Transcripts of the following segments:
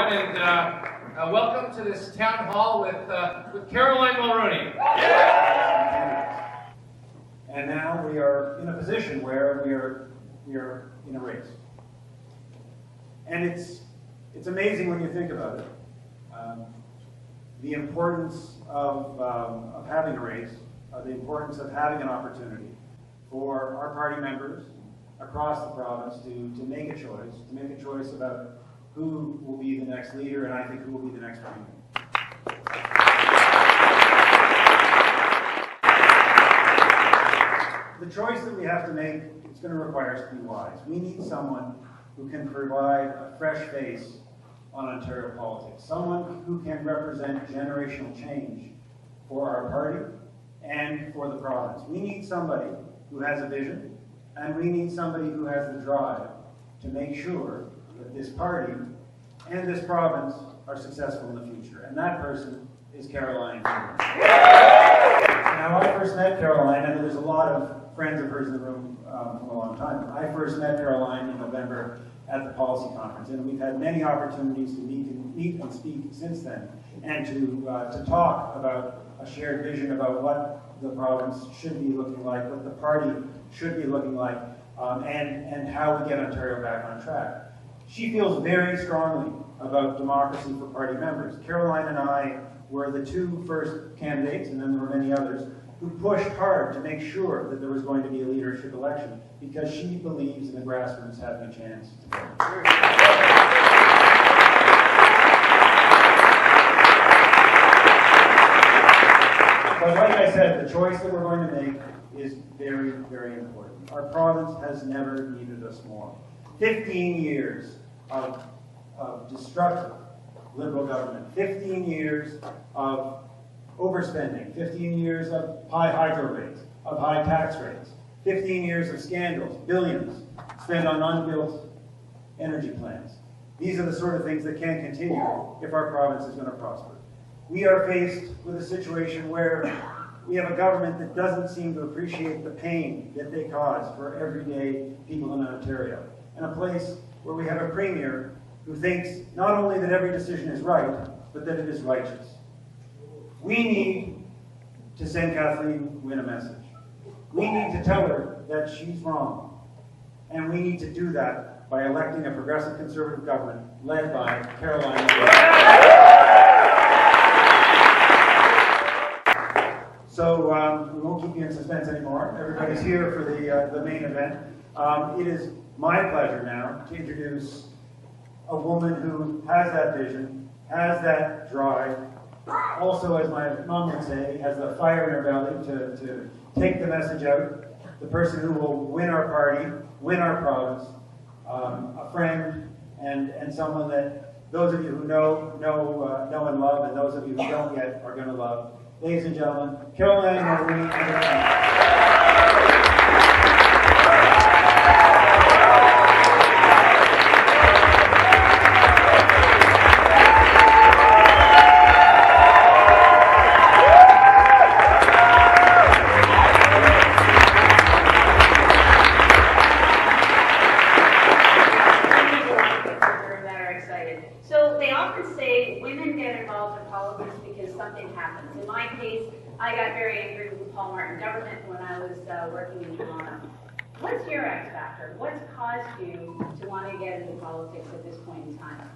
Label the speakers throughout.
Speaker 1: everyone, and welcome to this town hall with Caroline Mulroney.
Speaker 2: And now we are in a position where we are in a race. And it's amazing when you think about it. The importance of having a race, the importance of having an opportunity for our party members across the province to make a choice about who will be the next leader, and I think who will be the next premier. The choice that we have to make is going to require us to be wise. We need someone who can provide a fresh face on Ontario politics, someone who can represent generational change for our party and for the province. We need somebody who has a vision, and we need somebody who has the drive to make sure that this party and this province are successful in the future. And that person is Caroline. Now, I first met Caroline, and there's a lot of friends of hers in the room from a long time. I first met Caroline in November at the policy conference, and we've had many opportunities to meet and speak since then, and to talk about a shared vision about what the province should be looking like, what the party should be looking like, and how we get Ontario back on track. She feels very strongly about democracy for party members. Caroline and I were the two first candidates, and then there were many others, who pushed hard to make sure that there was going to be a leadership election, because she believes in the grassroots having a chance to vote. But like I said, the choice that we're going to make is very, very important. Our province has never needed us more. 15 years of destructive Liberal government, 15 years of overspending, 15 years of high hydro rates, of high tax rates, 15 years of scandals, billions spent on unbuilt energy plants. These are the sort of things that can't continue if our province is going to prosper. We are faced with a situation where we have a government that doesn't seem to appreciate the pain that they cause for everyday people in Ontario, and a place where we have a premier who thinks not only that every decision is right, but that it is righteous. We need to send Kathleen Wynne a message. We need to tell her that she's wrong. And we need to do that by electing a progressive conservative government led by Caroline. So we won't keep you in suspense anymore. Everybody's here for the main event. It is my pleasure now to introduce a woman who has that vision, has that drive, also, as my mom would say, has the fire in her belly to take the message out, the person who will win our party, win our province, a friend, and someone that those of you who know and love, and those of you who don't yet are going to love. Ladies and gentlemen, Caroline Mulroney.
Speaker 3: I got very angry with the Paul Martin government when I was working in Toronto. What's your X factor? What's caused you to want to get into politics at this point in time?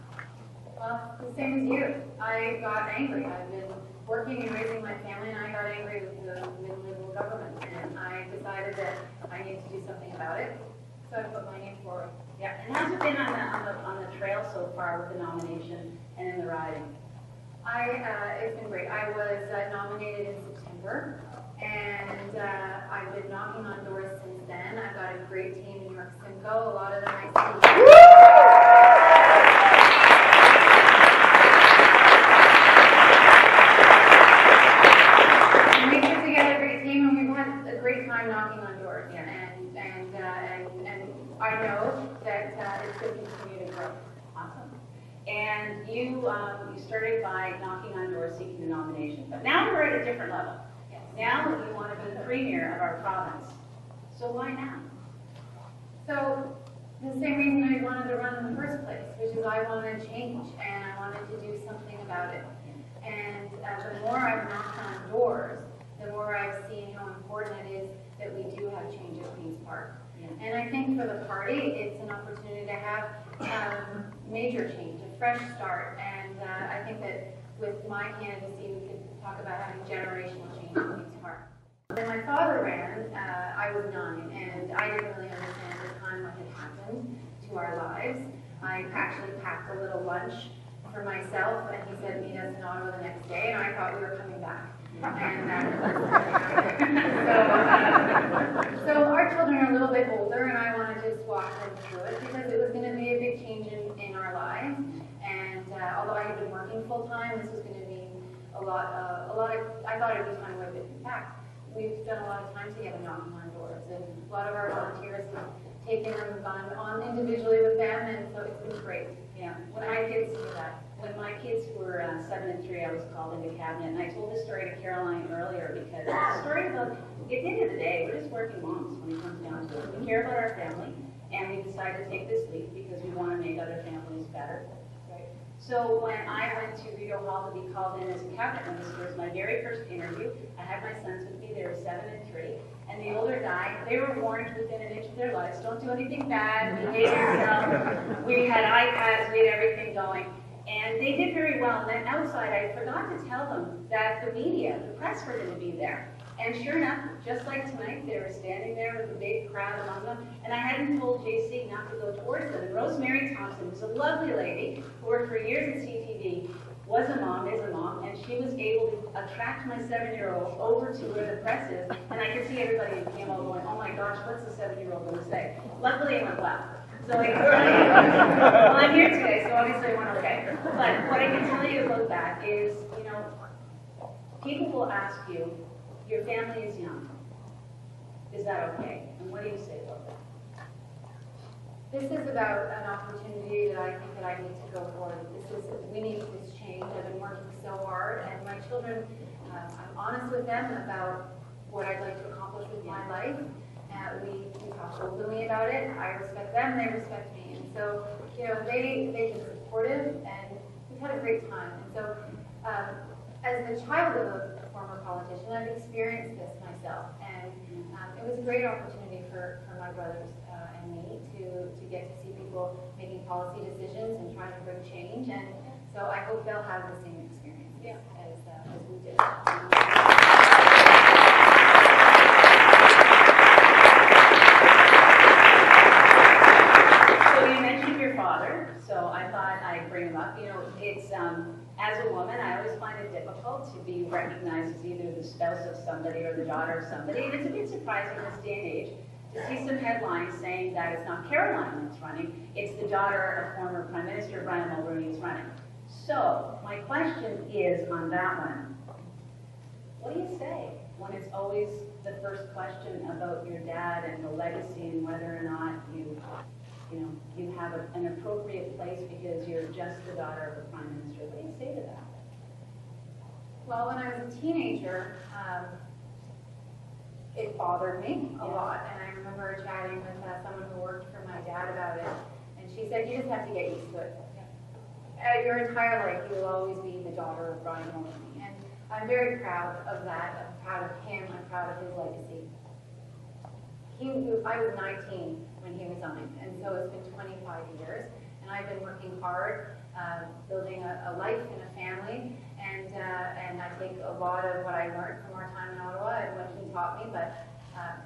Speaker 4: Well, the same as you. I got angry. I've been working and raising my family, and I got angry with the Liberal government, and I decided that I need to do something about it. So I put my name forward.
Speaker 3: Yeah, and how's it been on the trail so far with the nomination and in the riding?
Speaker 4: It's been great. I was nominated in September, and I've been knocking on doors since then. I've got a great team in York Simcoe, a lot of them I see. We put together a great team, and we've had a great time knocking on doors.
Speaker 3: Yeah.
Speaker 4: And I know that it's going to continue to grow.
Speaker 3: Awesome. And you started by knocking on doors seeking the nomination, but now we're at a different level.
Speaker 4: Yes.
Speaker 3: Now you want to be the premier of our province. So why now?
Speaker 4: So the same reason I wanted to run in the first place, which is I want to change, and I wanted to do something about it. And the more I've knocked on doors, the more I've seen how important it is that we do have change at Queen's Park. And I think for the party, it's an opportunity to have major change, a fresh start. And I think that with my candidacy, we could talk about having generational change at Queen's Park. When my father ran, I was 9, and I didn't really understand at the time what had happened to our lives. I actually packed a little lunch for myself, and he said meet us in Ottawa the next day, and I thought we were coming back. So our children are a little bit older, and I wanted to just walk them through it because it was going to be a big change in our lives. And although I had been working full time, this was going to mean a lot of. I thought it'd be time with it. In fact, we've spent a lot of time together knocking on doors, and a lot of our volunteers have taken them and gone on individually with them, and so it's been great.
Speaker 3: Yeah.
Speaker 4: When my kids do that.
Speaker 3: When my kids were 7 and 3, I was called into cabinet, and I told this story to Caroline earlier because it's a story about, at the end of the day, we're just working moms when it comes down to it. We care about our family, and we decided to take this leap because we want to make other families better. Right? So when I went to Rideau Hall to be called in as a cabinet minister, it was my very first interview. I had my sons with me, they were 7 and 3. And the older guy, they were warned within an inch of their lives, don't do anything bad, behave yourself. We had iPads, we had everything going. And they did very well. And then outside, I forgot to tell them that the media, the press were going to be there. And sure enough, just like tonight, they were standing there with a big crowd among them. And I hadn't told JC not to go towards them. And Rosemary Thompson was a lovely lady who worked for years at CTV, was a mom, is a mom, and she was able to attract my 7-year-old over to where the press is. And I could see everybody in PMO going, oh my gosh, what's the 7-year-old going to say? Luckily, it went well. So well, I'm here today, so obviously I went okay. But what I can tell you about that is, you know, people will ask you, your family is young. Is that okay? And what do you say about that?
Speaker 4: This is about an opportunity that I think that I need to go forward. We need this change. I've been working so hard, and my children, I'm honest with them about what I'd like to accomplish with my life. We talk openly about it. I respect them, they respect me. And so, you know, they've been supportive, and we've had a great time. And so, as the child of a former politician, I've experienced this myself. And it was a great opportunity for my brothers and me to get to see people making policy decisions and trying to bring change. And so I hope they'll have the same experience as we did.
Speaker 3: So I thought I'd bring him up. You know, it's, as a woman, I always find it difficult to be recognized as either the spouse of somebody or the daughter of somebody. And it's a bit surprising in this day and age to see some headlines saying that it's not Caroline that's running, it's the daughter of former Prime Minister Brian Mulroney is running. So my question is on that one, what do you say when it's always the first question about your dad and the legacy and whether or not you have an appropriate place because you're just the daughter of a prime minister? What do you say to that?
Speaker 4: Well, when I was a teenager, it bothered me a lot. And I remember chatting with someone who worked for my dad about it. And she said, you just have to get used to it. Your entire life, you will always be the daughter of Brian Mulroney. And I'm very proud of that. I'm proud of him. I'm proud of his legacy. I was 19 when he resigned, and so it's been 25 years, and I've been working hard, building a life and a family, and I take a lot of what I learned from our time in Ottawa and what he taught me, but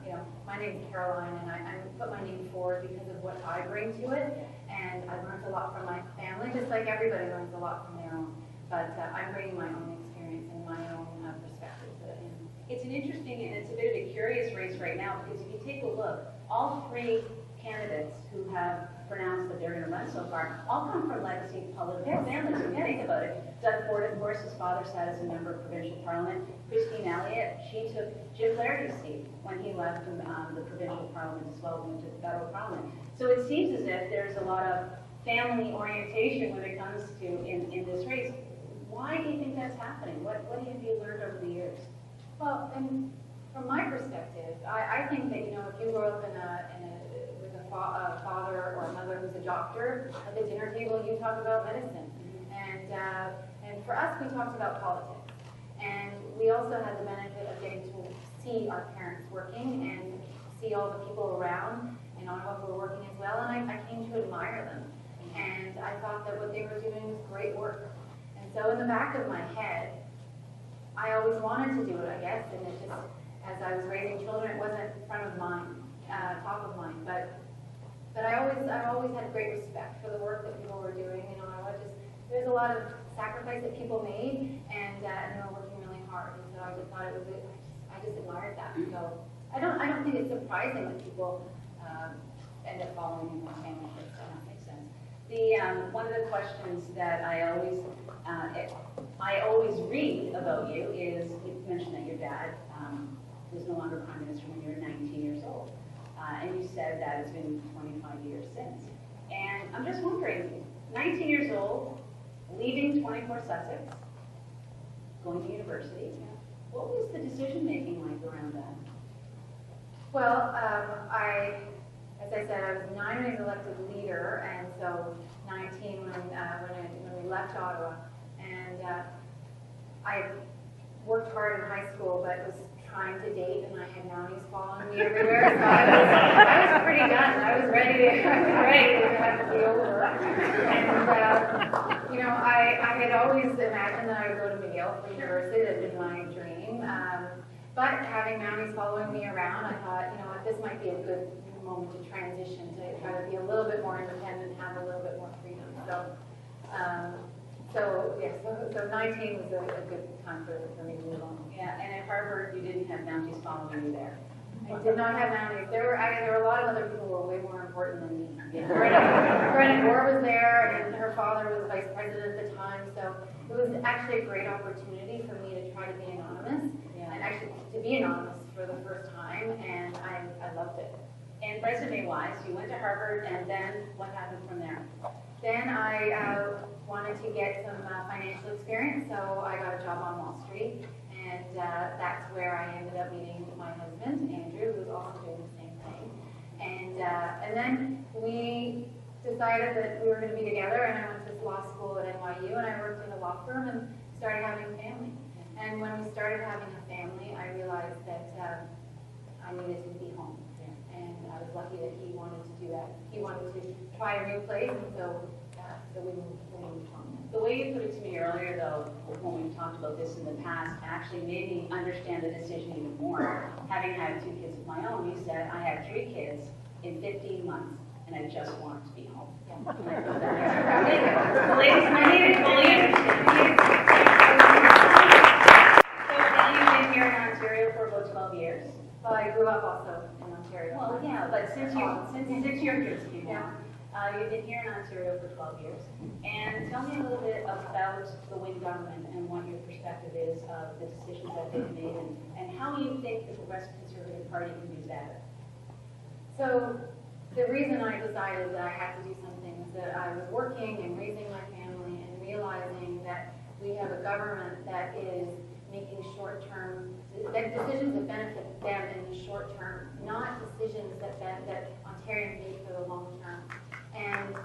Speaker 4: you know, my name's Caroline, and I put my name forward because of what I bring to it, and I learned a lot from my family, just like everybody learns a lot from their own, but I'm bringing my own experience and my own perspective to it.
Speaker 3: It's an interesting, and it's a bit of a curious race right now, because if you take a look, all 3 candidates who have pronounced that they're going to run so far all come from legacy political families. If you think about it, Doug Ford, of course, his father sat as a member of provincial parliament. Christine Elliott, she took Jim Flaherty's seat when he left the provincial parliament as well, went to the federal parliament. So it seems as if there's a lot of family orientation when it comes to in this race. Why do you think that's happening? What have you learned over the years?
Speaker 4: Well, and from my perspective, I think that, you know, if you grow up with a father or a mother who's a doctor, at the dinner table you talk about medicine. And And for us, we talked about politics. And we also had the benefit of getting to see our parents working and see all the people around in Ottawa who were working as well, and I came to admire them. And I thought that what they were doing was great work. And so in the back of my head, I always wanted to do it, I guess, and it just, as I was raising children, it wasn't front of mind, top of mind, but I always had great respect for the work that people were doing in Ottawa. There's a lot of sacrifice that people made, and they were working really hard, and so I just thought it was, I just admired that. So I don't think it's surprising that people end up following in their family.
Speaker 3: That makes sense. One of the questions that I always read about you is, you mentioned that your dad was no longer Prime Minister when you were 19 years old. And you said that it's been 25 years since. And I'm just wondering, 19 years old, leaving 24 Sussex, going to university, what was the decision-making like around that?
Speaker 4: Well, as I said, I was 9 when I was elected leader, and so 19 when we left Ottawa. And I worked hard in high school, but was trying to date, and I had Mounties following me everywhere. So I was pretty done. I was ready to have to be over. And I had always imagined that I would go to McGill for university. That had been my dream. But having Mounties following me around, I thought, this might be a good moment to transition, to try to be a little bit more independent, have a little bit more freedom. So 19 was a good time for me to move on.
Speaker 3: Yeah, and at Harvard, you didn't have Mounties following you there.
Speaker 4: I did not have Mounties. There were a lot of other people who were way more important than me. Yeah. Brennan Moore was there, and her father was vice president at the time, so it was actually a great opportunity for me to try to be anonymous, and actually to be anonymous for the first time, and I loved it.
Speaker 3: And resume-wise, you went to Harvard, and then what happened from there?
Speaker 4: Then I wanted to get some financial experience, so I got a job on Wall Street, and that's where I ended up meeting my husband, Andrew, who was also doing the same thing. And then we decided that we were going to be together, and I went to law school at NYU, and I worked in a law firm and started having a family. And when we started having a family, I realized that I needed to be home. And I was lucky that he wanted to do that. He wanted to try a new place, and so we moved on.
Speaker 3: The way you put it to me earlier, though, when we've talked about this in the past, actually made me understand the decision even more. Having had 2 kids of my own, you said, I had 3 kids in 15 months, and I just wanted to be home. Yeah. The ladies fully understand. So now you've been here in Ontario for about 12 years.
Speaker 4: Well, I grew up also in Ontario.
Speaker 3: Well, yeah, but since your kids came along, you've been here in Ontario for 12 years. And tell me a little bit about the Wynne government and what your perspective is of the decisions that they've made and how you think the Progressive Conservative Party can do better.
Speaker 4: So the reason I decided that I had to do something was that I was working and raising my family and realizing that we have a government that is making short-term decisions that benefit them in the short term, not decisions that Ontarians need for the long term. And the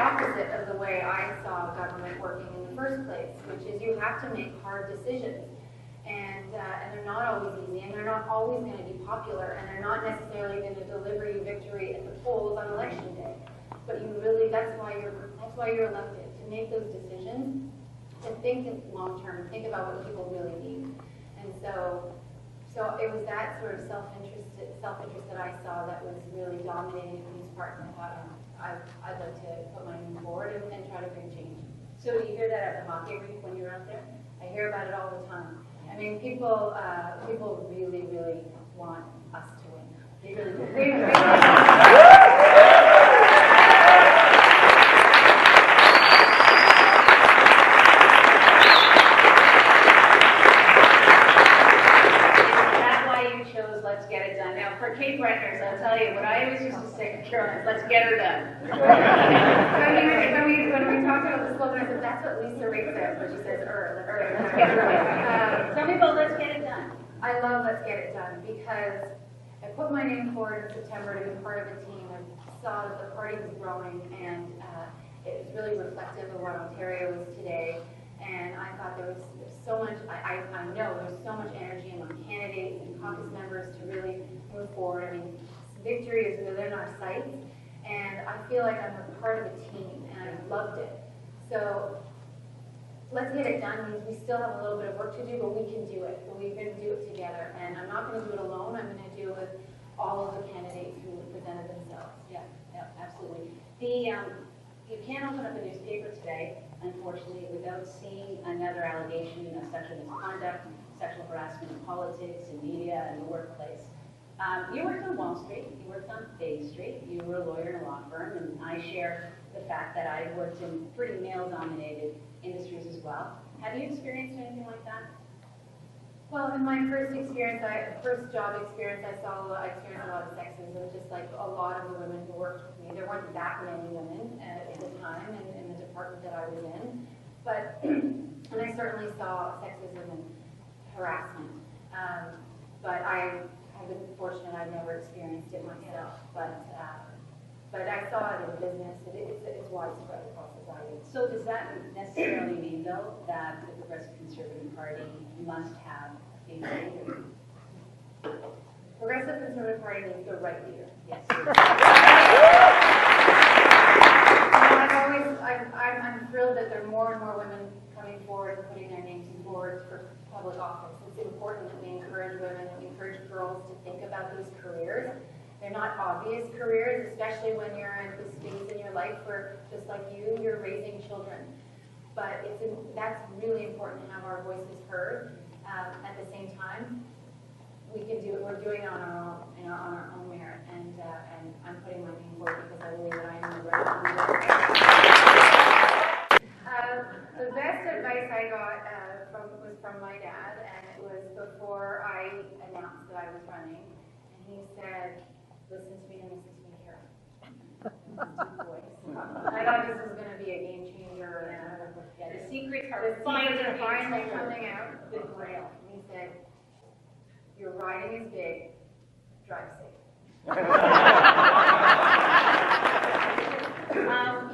Speaker 4: opposite of the way I saw government working in the first place, which is you have to make hard decisions. And they're not always easy, and they're not always going to be popular, and they're not necessarily going to deliver you victory at the polls on election day. But you really, that's why you're elected, to make those decisions, to think long term, think about what people really need. And so it was that sort of self-interest that I saw that was really dominating the Queen's Park, and I thought, I'd like to put my name forward and try to bring change.
Speaker 3: So do you hear that at the hockey rink when you're out there?
Speaker 4: I hear about it all the time. I mean, people really, really want us to win.
Speaker 3: They really do. For Cape Breckers, I'll tell you, what I always used to say to Carolyn is, let's get her done.
Speaker 4: when we talked about the slogan, I said, that's what Lisa Raitt says, but she says, let's get her done.
Speaker 3: Tell me about let's get it done.
Speaker 4: I love let's get it done because I put my name forward in September to be part of a team. I saw that the party was growing, and it was really reflective of what Ontario is today. And I thought there's so much, I know there's so much energy among candidates and caucus members to really move forward. I mean, victory is within our sights, and I feel like I'm a part of a team, and I loved it. So let's get it done. We still have a little bit of work to do, but we can do it. But we're going to do it together, and I'm not going to do it alone. I'm going to do it with all of the candidates who presented themselves.
Speaker 3: Yeah, absolutely. You can't open up a newspaper today, unfortunately, without seeing another allegation of sexual misconduct, sexual harassment in politics, in media, and the workplace. You worked on Wall Street, you worked on Bay Street, you were a lawyer in a law firm, and I share the fact that I worked in pretty male-dominated industries as well. Have you experienced anything like that?
Speaker 4: Well, in my first job experience, I experienced a lot of sexism, just like a lot of the women who worked with me. There weren't that many women at the time in the department that I was in, but and I certainly saw sexism and harassment. But I have been fortunate; I've never experienced it myself. But I saw it in business. It's widespread across society.
Speaker 3: So does that necessarily mean, though, that the Progressive Conservative Party must have a leader?
Speaker 4: Progressive Conservative Party needs the right leader.
Speaker 3: Yes.
Speaker 4: I'm thrilled that there are more and more women coming forward and putting their names forward for public office. It's important that we encourage women and we encourage girls to think about these careers. They're not obvious careers, especially when you're in the space in your life where, just like you're raising children. But that's really important to have our voices heard. At the same time, we can do it. We're doing it on our own merit, and I'm putting my name forward because I believe that I am the right leader. The best advice I got was from my dad, and it was before I announced that I was running, and he said, "Listen to me and listen to me carefully." I thought this was going to be a game changer.
Speaker 3: Yeah, the secrets
Speaker 4: The
Speaker 3: are
Speaker 4: secrets are finally coming out.
Speaker 3: The grail.
Speaker 4: And he said, "Your riding is big, drive safe."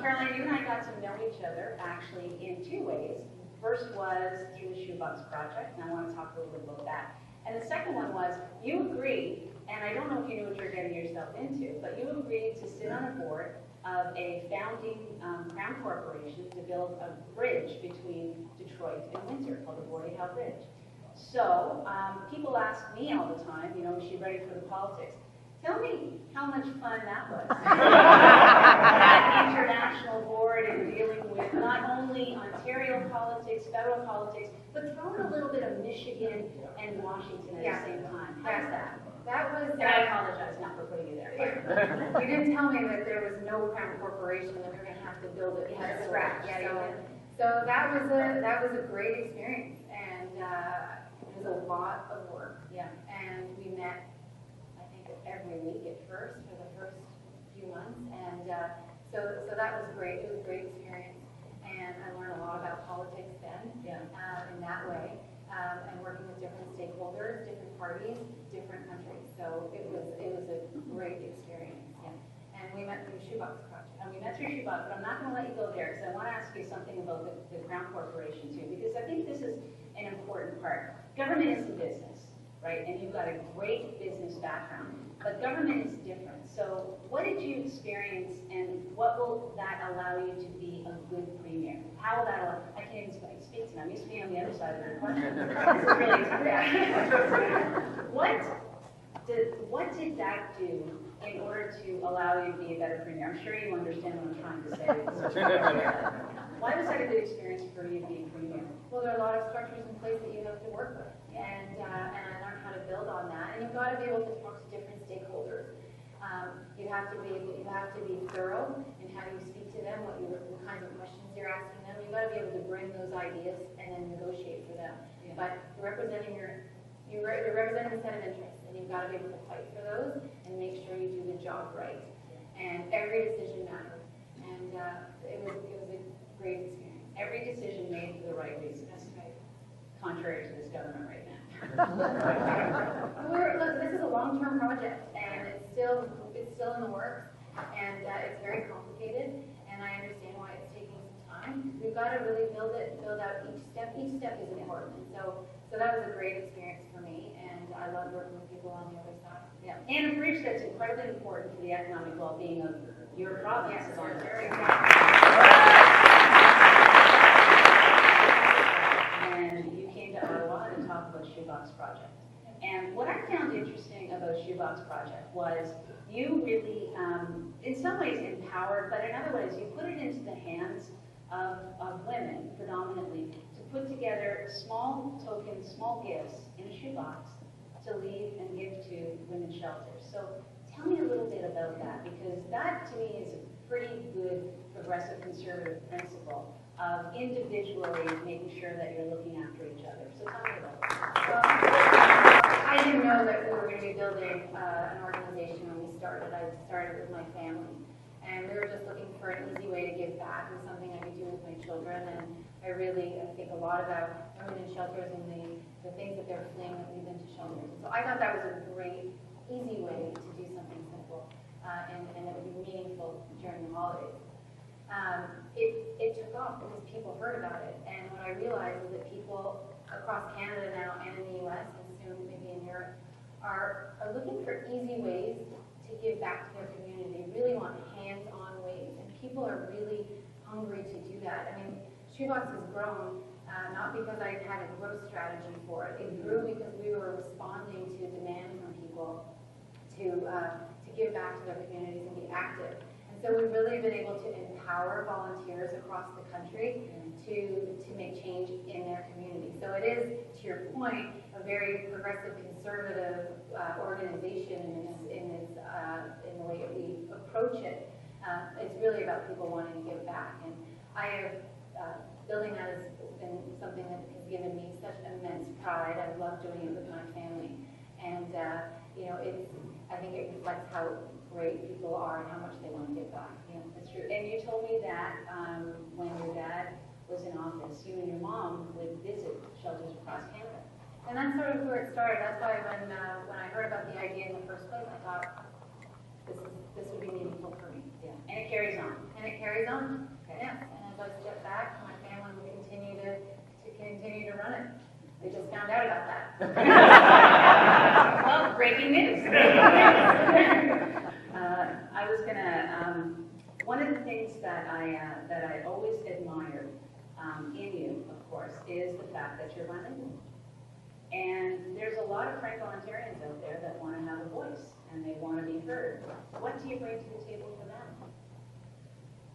Speaker 3: Caroline, you and I got to know each other actually in two ways. First was through the Shoebox Project, and I want to talk a little bit about that. And the second one was you agreed, and I don't know if you knew what you're getting yourself into, but you agreed to sit on a board of a founding Crown Corporation to build a bridge between Detroit and Windsor called the Gordie Howe Bridge. So people ask me all the time, you know, is she ready for the politics? Tell me how much fun that was. That international board and dealing with not only Ontario politics, federal politics, but throwing a little bit of Michigan and Washington at the same time. How's that?
Speaker 4: That was.
Speaker 3: And I apologize not for putting you there.
Speaker 4: You didn't tell me that there was no Crown Corporation that we were going to have to build it from scratch. So that was a great experience, and it was a lot of work.
Speaker 3: Yeah.
Speaker 4: And we met, I think, every week at first for the first few months, and so that was great. It was a great experience, and I learned a lot about politics then.
Speaker 3: Yeah.
Speaker 4: In that way, and working with different stakeholders, different parties, different countries. So it was a great experience.
Speaker 3: Yeah.
Speaker 4: And we met through the Shoebox Project.
Speaker 3: And we met through Shoebox, but I'm not going to let you go there because I want to ask you something about the Crown Corporation too, because I think this is an important part. Government is a business, right? And you've got a great business background, but government is different. So what did you experience, and what will that allow you to be a good premier? How will that allow? I can't even speak to them. I'm used to being on the other side of the question. This is really tough. What did that do in order to allow you to be a better premier? I'm sure you understand what I'm trying to say. Why was that a good experience for you to be a premier?
Speaker 4: Well, there are a lot of structures in place that you have to work with, and I learned how to build on that. And you've got to be able to talk to different stakeholders. You have to be thorough in how you speak to them, what kinds of questions you're asking them. You've got to be able to bring those ideas and then negotiate for them. Yeah. But you're representing a set of interests, and you've got to be able to fight for those and make sure you do the job right. And every decision mattered, and it was a great experience.
Speaker 3: Every decision made for the right reasons.
Speaker 4: That's right.
Speaker 3: Contrary to this government right now.
Speaker 4: Look, this is a long-term project. still in the works, and it's very complicated, and I understand why it's taking some time. We've got to really build out each step. Each step is important, and so that was a great experience for me, and I love working with people on the other side.
Speaker 3: Yeah, and a bridge that's incredibly important for the economic well-being of your province.
Speaker 4: Yes,
Speaker 3: of Ontario. And you came to Ottawa to talk about Shoebox Project. And what I found interesting about Shoebox Project was you really, in some ways empowered, but in other ways you put it into the hands of women predominantly to put together small tokens, small gifts in a shoebox to leave and give to women's shelters. So tell me a little bit about that, because that to me is a pretty good progressive conservative principle of individually making sure that you're looking after each other. So tell me about that.
Speaker 4: I didn't know that we were going to be building an organization when we started. I started with my family, and we were just looking for an easy way to give back and something I could do with my children. And I think a lot about women in shelters and the things that they're fleeing that lead them to shelters. So I thought that was a great, easy way to do something simple and that would be meaningful during the holidays. It took off because people heard about it, and what I realized is that people across Canada now and in the U.S. and soon maybe in Europe are looking for easy ways to give back to their community. They really want hands-on ways, and people are really hungry to do that. I mean, Shoebox has grown not because I had a growth strategy for it. It grew because we were responding to demand from people to give back to their communities and be active. So we've really been able to empower volunteers across the country to make change in their community. So it is, to your point, a very progressive, conservative organization in the way that we approach it. It's really about people wanting to give back, and I have building that has been something that has given me such immense pride. I love doing it with my family, and I think it reflects how great people are and how much they want to give back.
Speaker 3: Yeah, that's true. And you told me that when your dad was in office, you and your mom would visit shelters across Canada.
Speaker 4: And that's sort of where it started. That's why when I heard about the idea in the first place, I thought this would be meaningful for me.
Speaker 3: Yeah, and it carries on.
Speaker 4: And it carries on.
Speaker 3: Okay.
Speaker 4: Yeah. And as I step back, my family will continue to run it. They just found out about that.
Speaker 3: Well, breaking news. I was gonna. One of the things that I always admired in you, of course, is the fact that you're bilingual. And there's a lot of Franco-Ontarians out there that want to have a voice and they want to be heard. What do you bring to the table for them?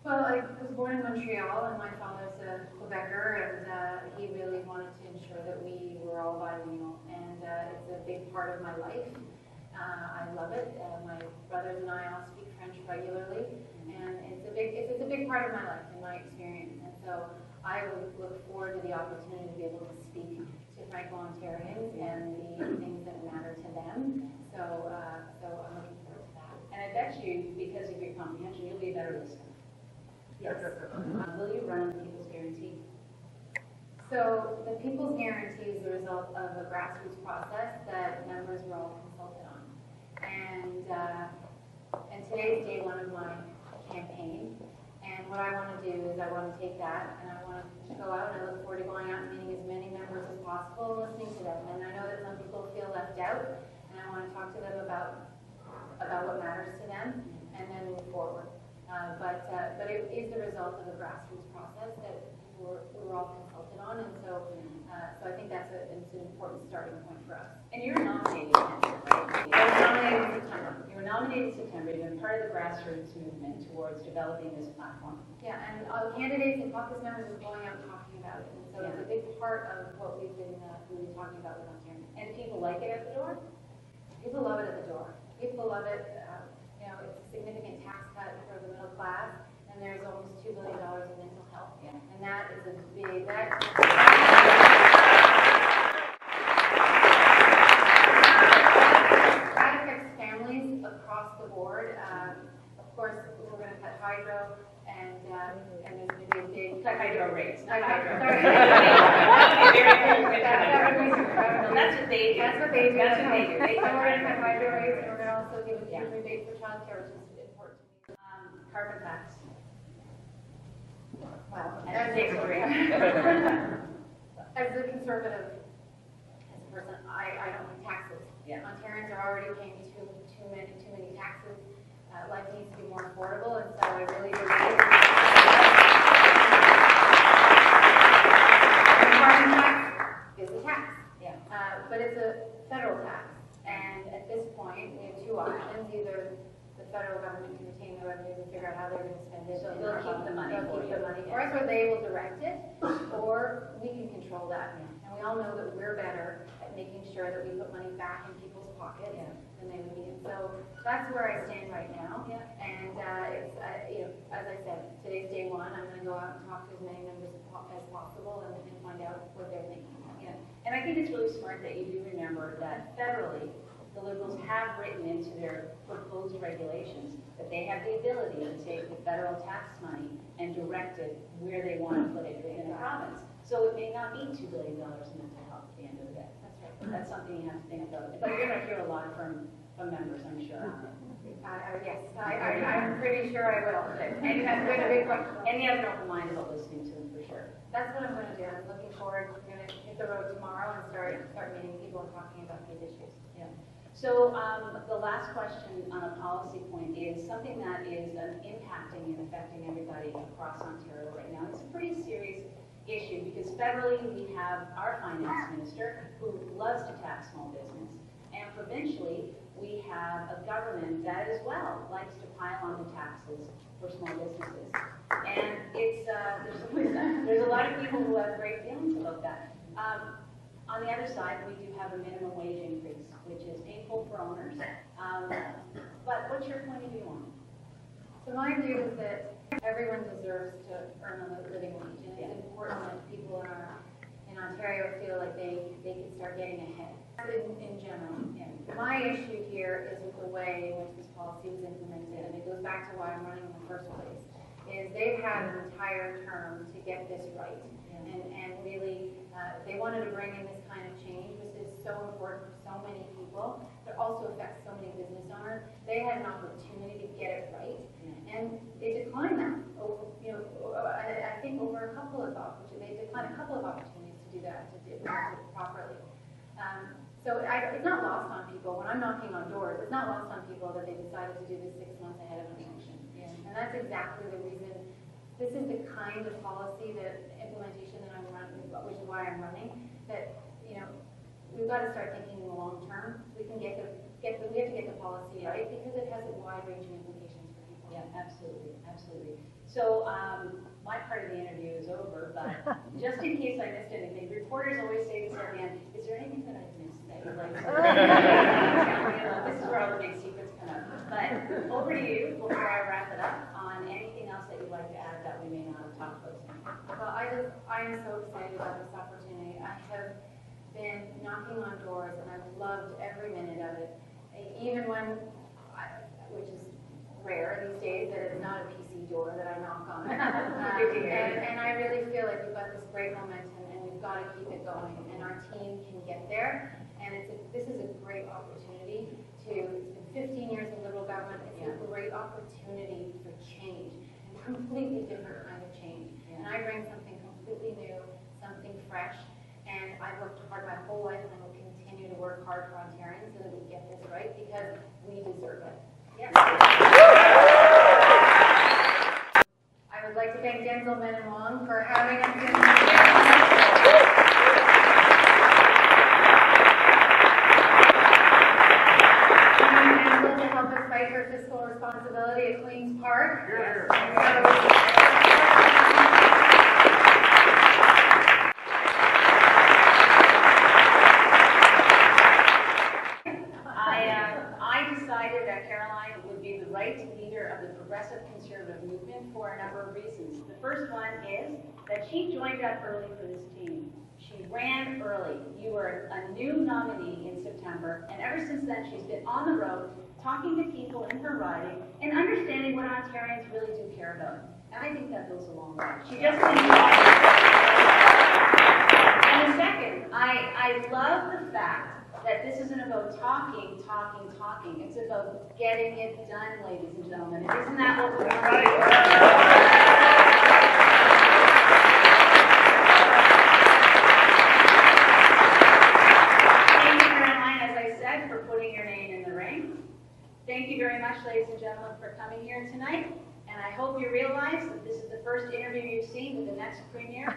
Speaker 4: Well, I was born in Montreal, and my father's a Quebecer, and he really wanted to ensure that we were all bilingual, and it's a big part of my life. I love it. My brothers and I all speak French regularly, and it's a big part of my life and my experience. And so I would look forward to the opportunity to be able to speak to Franco-Ontarians and the things that matter to them. So I'm looking forward to that.
Speaker 3: And I bet you, because of your comprehension, you'll be a better listener.
Speaker 4: Yes.
Speaker 3: Will you run the People's Guarantee?
Speaker 4: So the People's Guarantee is the result of a grassroots process that members were all consulted on. And today's day one of my campaign. And what I want to do is I want to take that and I want to go out, and I look forward to going out and meeting as many members as possible and listening to them. And I know that some people feel left out, and I want to talk to them about what matters to them and then move forward. But it is the result of a grassroots process that we were all consulted on, and so I think it's an important starting point for us.
Speaker 3: And you're nominated, right?
Speaker 4: I was nominated in September.
Speaker 3: You were nominated in September. You've been part of the grassroots movement towards developing this platform.
Speaker 4: Yeah, and candidates and caucus members are going out and talking about it, and so it's a big part of what we've been talking about with Ontarians.
Speaker 3: And people like it at the door?
Speaker 4: People love it at the door. People love it. It's a significant tax cut for the middle class, and there's almost $2 billion in mental health.
Speaker 3: Yeah.
Speaker 4: And that is a big, that affects families across the board. Of course, we're going to cut hydro, and there's going to be a big...
Speaker 3: Cut hydro rates, not hydro.
Speaker 4: Sorry.
Speaker 3: That would be very cool.
Speaker 4: That would be
Speaker 3: That's what they do.
Speaker 4: That's what they do.
Speaker 3: That's what they do. They
Speaker 4: And
Speaker 3: cut
Speaker 4: we're gonna cut
Speaker 3: prices.
Speaker 4: hydro rates, and we're gonna also give a
Speaker 3: Yeah.
Speaker 4: huge rebate for childcare, which is important to me.
Speaker 3: Carbon tax.
Speaker 4: Well,
Speaker 3: And
Speaker 4: as
Speaker 3: big
Speaker 4: a
Speaker 3: three.
Speaker 4: as a conservative, as a person, I don't like taxes.
Speaker 3: Yeah.
Speaker 4: Ontarians are already paying too many taxes. Life needs to be more affordable, and so I really believe the carbon tax is a tax.
Speaker 3: Yeah.
Speaker 4: But it's a federal tax, and at this point, we have two options. Either the federal government can retain the revenues and figure out how they're going to spend it.
Speaker 3: So they'll keep the money
Speaker 4: They'll
Speaker 3: for
Speaker 4: keep
Speaker 3: you.
Speaker 4: the money for us, or they will direct it, or we can control that. And we all know that we're better at making sure that we put money back in people's pockets
Speaker 3: Yeah.
Speaker 4: than they would be. And so that's where I stand right now.
Speaker 3: Yeah.
Speaker 4: And it's, as I said, today's day one. I'm going to go out and talk to as many members as possible and find out what they're thinking.
Speaker 3: Yeah. And I think it's really smart that you do remember that federally, the Liberals have written into their proposed regulations that they have the ability to take the federal tax money and direct it where they want to put it within the province. So it may not be $2 billion in mental health at the end of the day.
Speaker 4: That's right.
Speaker 3: That's something you have to think about. But you're going to hear a lot from members, I'm sure.
Speaker 4: Yes, I'm pretty sure I will. And that's going to be fun.
Speaker 3: And you have an open mind about listening to them for sure.
Speaker 4: That's what I'm going to do. I'm looking forward. I'm going to hit the road tomorrow and start meeting people and talking about these issues.
Speaker 3: Yeah. So the last question on a policy point is something that is impacting and affecting everybody across Ontario right now. It's a pretty serious issue because federally we have our finance minister who loves to tax small business, and provincially we have a government that as well likes to pile on the taxes for small businesses. And it's there's a lot of people who have great feelings about that. On the other side, we do have a minimum wage increase, which is painful for owners. But what's your point of view on it?
Speaker 4: So my view is that everyone deserves to earn a living wage, and it's important that people in Ontario feel like they can start getting ahead. In general, my issue here is with the way in which this policy was implemented, and it goes back to why I'm running in the first place. Is they've had an entire term to get this right, and really they wanted to bring in this kind of change, which is so important for so many people, but also affects so many business owners. They had an opportunity to get it right, and they declined that. I think over a couple of opportunities, they declined a couple of opportunities to do that, to do it properly. So it's not lost on people. When I'm knocking on doors, it's not lost on people that they decided to do this 6 months ahead of an election. And that's exactly the reason. This is the kind of policy that implementation that I'm running, which is why I'm running. That we've got to start thinking in the long term. We can we have to get the policy right because it has a wide-ranging implications for people.
Speaker 3: Yeah, absolutely, absolutely. So my part of the interview is over, but just in case I missed anything, reporters always say this at the end, is there anything that I've missed that you'd like to This is where all the big secrets come out. But over to you before I wrap it up on anything else that you'd like to add that we may not have talked about tonight.
Speaker 4: Well, I am so excited about this opportunity. I have been knocking on doors, and I've loved every minute of it. Even when, which is rare these days, that it's not a PC door that I knock on. And I really feel like we've got this great momentum, and we've got to keep it going, and our team can get there. And this is a great opportunity it's been 15 years in Liberal government. It's a great opportunity for change, a completely different kind of change. And I bring something completely new, something fresh. And I've worked hard my whole life, and I will continue to work hard for Ontarians so that we get this right because we deserve it.
Speaker 3: Yes.
Speaker 4: I would like to thank Denzil Minnan Wong for having us in and to help us fight for fiscal responsibility at Queen's Park.
Speaker 3: I decided that Caroline would be the right leader of the progressive conservative movement for a number of reasons. The first one is that she joined up early for this team. She ran early. You were a new nominee in September, and ever since then she's been on the road, talking to people in her riding, and understanding what Ontarians really do care about. And I think that goes a long way. She just didn't. And the second, I love the fact that this isn't about talking. It's about getting it done, ladies and gentlemen. And isn't that what we're doing? Thank you, Caroline, as I said, for putting your name in the ring. Thank you very much, ladies and gentlemen, for coming here tonight. And I hope you realize that this is the first interview you've seen with the next premier.